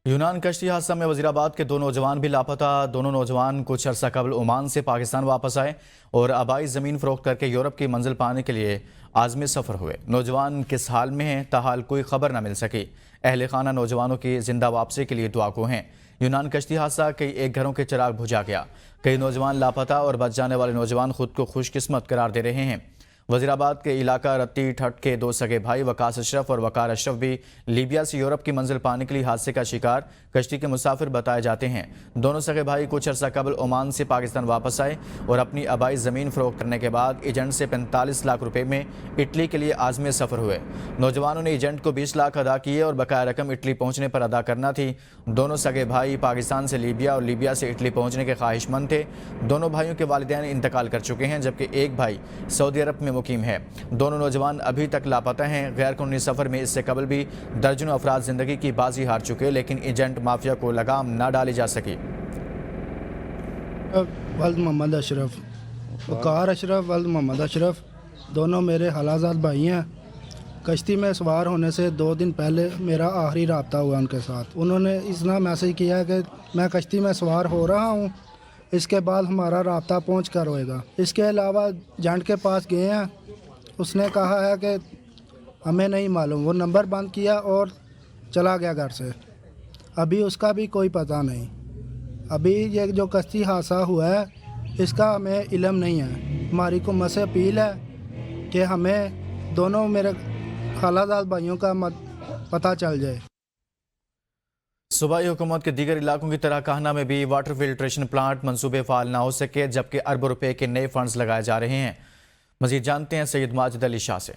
یونان کشتی حادثہ میں وزیرآباد کے دو نوجوان بھی لاپتہ۔ دونوں نوجوان کچھ عرصہ قبل عمان سے پاکستان واپس آئے اور آبائی زمین فروخت کر کے یورپ کی منزل پانے کے لیے عازمی سفر ہوئے۔ نوجوان کس حال میں ہیں تاحال کوئی خبر نہ مل سکی۔ اہل خانہ نوجوانوں کی زندہ واپسی کے لیے دعا گو ہیں۔ یونان کشتی حادثہ کئی ایک گھروں کے چراغ بجھا گیا۔ کئی نوجوان لاپتہ اور بچ جانے والے نوجوان خود کو خوش قسمت قرار دے رہے ہیں۔ وزیرآباد کے علاقہ رتی ٹھٹ کے دو سگے بھائی وقاص اشرف اور وقار اشرف بھی لیبیا سے یورپ کی منزل پانے کے لیے حادثے کا شکار کشتی کے مسافر بتائے جاتے ہیں۔ دونوں سگے بھائی کچھ عرصہ قبل عمان سے پاکستان واپس آئے اور اپنی آبائی زمین فروخت کرنے کے بعد ایجنٹ سے 45 لاکھ روپے میں اٹلی کے لیے عازمی سفر ہوئے۔ نوجوانوں نے ایجنٹ کو 20 لاکھ ادا کیے اور بقایا رقم اٹلی پہنچنے پر ادا کرنا تھی۔ دونوں سگے بھائی پاکستان سے لیبیا اور لیبیا سے اٹلی پہنچنے کے خواہش مند تھے۔ دونوں بھائیوں کے والدین انتقال کر چکے ہیں جبکہ ایک بھائی سعودی عرب میں مقیم ہے۔ دونوں نوجوان ابھی تک لاپتہ ہیں۔ غیر قانونی سفر میں اس سے قبل بھی درجنوں افراد زندگی کی بازی ہار چکے لیکن ایجنٹ مافیا کو لگام نہ ڈالی جا سکی۔ ولد محمد اشرف، وقار اشرف، ولد محمد اشرف، دونوں میرے حلازاد بھائی ہیں۔ کشتی میں سوار ہونے سے 2 دن پہلے میرا آخری رابطہ ہوا ان کے ساتھ۔ انہوں نے اتنا میسج کیا کہ میں کشتی میں سوار ہو رہا ہوں، اس کے بعد ہمارا رابطہ پہنچ کر ہوئے گا۔ اس کے علاوہ ایجنٹ کے پاس گئے ہیں، اس نے کہا ہے کہ ہمیں نہیں معلوم، وہ نمبر بند کیا اور چلا گیا گھر سے۔ ابھی اس کا بھی کوئی پتہ نہیں۔ ابھی یہ جو کشتی حادثہ ہوا ہے اس کا ہمیں علم نہیں ہے۔ ہماری حکومت سے اپیل ہے کہ ہمیں دونوں میرے خالہ بھائیوں کا پتہ چل جائے۔ صوبائی حکومت کے دیگر علاقوں کی طرح کاہنہ میں بھی واٹر فلٹریشن پلانٹ منصوبے فعال نہ ہو سکے جبکہ اربوں روپے کے نئے فنڈز لگائے جا رہے ہیں۔ مزید جانتے ہیں سید ماجد علی شاہ سے۔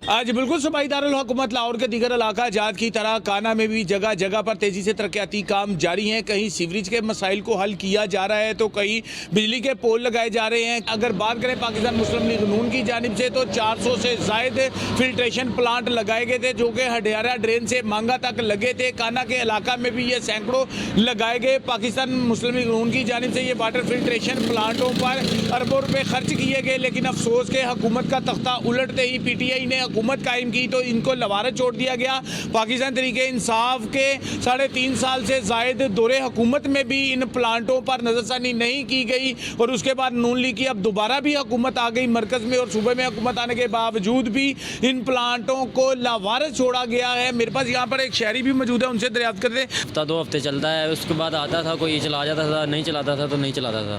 آج بالکل صوبائی دارالحکومت لاہور کے دیگر علاقہ جات کی طرح کانا میں بھی جگہ جگہ پر تیزی سے ترقیاتی کام جاری ہیں۔ کہیں سیوریج کے مسائل کو حل کیا جا رہا ہے تو کہیں بجلی کے پول لگائے جا رہے ہیں۔ اگر بات کریں پاکستان مسلم لیگ نون کی جانب سے تو 400 سے زائد فلٹریشن پلانٹ لگائے گئے تھے جو کہ ہڈیارہ ڈرین سے مانگا تک لگے تھے۔ کانا کے علاقہ میں بھی یہ سینکڑوں لگائے گئے۔ پاکستان مسلم لیگ نون کی جانب سے یہ واٹر فلٹریشن پلانٹوں پر اربوں روپے خرچ کیے گئے لیکن افسوس کہ حکومت کا تختہ الٹتے ہی پی ٹی آئی نے حکومت قائم کی تو ان کو لوارت چھوڑ دیا گیا۔ پاکستان تحریک انصاف کے 3.5 سال سے زائد دور حکومت میں بھی ان پلانٹوں پر نظر ثانی نہیں کی گئی اور اس کے بعد نون لیگ کی اب دوبارہ بھی حکومت آ گئی مرکز میں اور صوبے میں حکومت آنے کے باوجود بھی ان پلانٹوں کو لاوارث چھوڑا گیا ہے۔ میرے پاس یہاں پر ایک شہری بھی موجود ہے، ان سے دریافت کرتے ہیں۔ ہفتہ 2 ہفتے چلتا ہے، اس کے بعد آتا تھا کوئی چلا جاتا تھا، نہیں چلاتا تھا تو نہیں چلاتا تھا۔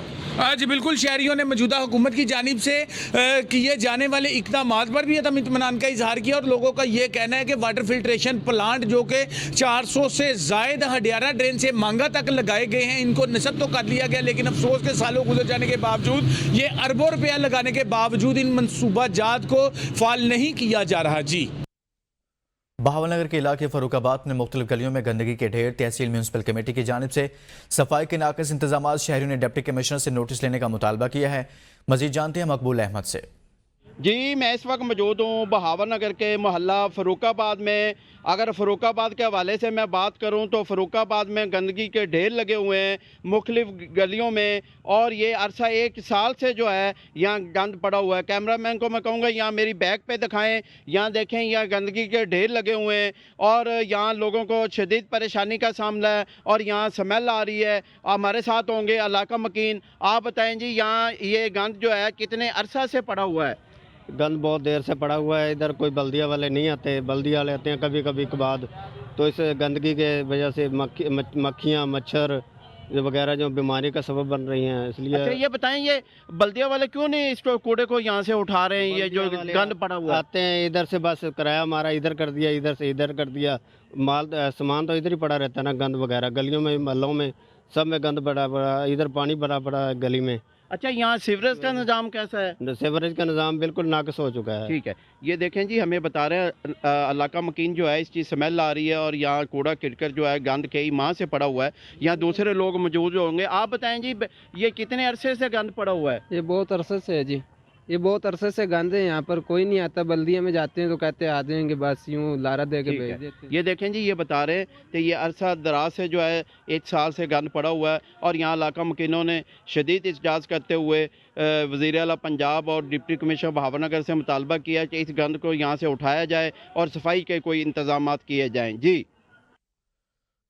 جی بالکل، شہریوں نے موجودہ حکومت کی جانب سے کیے جانے والے اقدامات پر بھی عدم اطمینان کا اظہار کیا اور لوگوں کا یہ کہنا ہے کہ واٹر فلٹریشن پلانٹ جو کہ 400 سے زائد ہڈیارہ ڈرین سے مانگا تک لگائے گئے ہیں ان کو نصب تو کر لیا گیا لیکن افسوس کے سالوں گزر جانے کے باوجود یہ اربوں روپیہ لگانے کے باوجود ان منصوبہ جات کو فعال نہیں کیا جا رہا۔ جی بہاول نگر کے علاقے فاروق آباد میں مختلف گلیوں میں گندگی کے ڈھیر، تحصیل میونسپل کمیٹی کی جانب سے صفائی کے ناقص انتظامات، شہریوں نے ڈپٹی کمشنر سے نوٹس لینے کا مطالبہ کیا ہے۔ مزید جانتے ہیں مقبول احمد سے۔ جی میں اس وقت موجود ہوں بہاول نگر کے محلہ فاروق آباد میں۔ اگر فاروق آباد کے حوالے سے میں بات کروں تو فاروق آباد میں گندگی کے ڈھیر لگے ہوئے ہیں مختلف گلیوں میں اور یہ عرصہ 1 سال سے جو ہے یہاں گند پڑا ہوا ہے۔ کیمرہ مین کو میں کہوں گا یہاں میری بیک پہ دکھائیں، یہاں دیکھیں یہاں گندگی کے ڈھیر لگے ہوئے ہیں اور یہاں لوگوں کو شدید پریشانی کا سامنا ہے اور یہاں سمیل آ رہی ہے۔ ہمارے ساتھ ہوں گے علاقہ مکین، آپ بتائیں جی یہاں یہ گند جو ہے کتنے عرصہ سے پڑا ہوا ہے؟ گند بہت دیر سے پڑا ہوا ہے، ادھر کوئی بلدیہ والے نہیں آتے، بلدیہ والے آتے ہیں کبھی کبھی کبھار، تو اس گندگی کے وجہ سے مکھیاں مچھر وغیرہ جو بیماری کا سبب بن رہی ہیں، اس لیے اچھا یہ بتائیں یہ بلدیہ والے کیوں نہیں اس کوڑے کو یہاں سے اٹھا رہے ہیں؟ یہ جو گند پڑا ہوا آتے ہیں ادھر سے بس کرایہ ہمارا ادھر کر دیا، ادھر سے ادھر کر دیا، مال سامان تو ادھر ہی پڑا رہتا ہے نا، گند وغیرہ گلیوں میں محلوں میں سب میں گند پڑا پڑا، ادھر پانی بھرا پڑا ہے گلی میں۔ اچھا یہاں سیوریج کا نظام کیسا ہے؟ سیوریج کا نظام بالکل ناقص ہو چکا ہے۔ ٹھیک ہے، یہ دیکھیں جی ہمیں بتا رہے ہیں علاقہ مکین جو ہے اس کی سمیل آ رہی ہے اور یہاں کوڑا کرکٹ جو ہے گند کئی ماہ سے پڑا ہوا ہے، یہاں دوسرے لوگ موجود ہوں گے۔ آپ بتائیں جی یہ کتنے عرصے سے گند پڑا ہوا ہے؟ یہ بہت عرصے سے ہے جی، یہ بہت عرصے سے گند ہے، یہاں پر کوئی نہیں آتا، بلدیہ میں جاتے ہیں تو کہتے ہیں آ جائیں گے، بس یوں لارا دے کے بھیج دیتے ہیں۔ یہ دیکھیں جی یہ بتا رہے ہیں کہ یہ عرصہ دراز سے جو ہے 1 سال سے گند پڑا ہوا ہے اور یہاں علاقہ مکینوں نے شدید احتجاج کرتے ہوئے وزیر اعلیٰ پنجاب اور ڈپٹی کمشنر بہاول نگر سے مطالبہ کیا کہ اس گند کو یہاں سے اٹھایا جائے اور صفائی کے کوئی انتظامات کیے جائیں۔ جی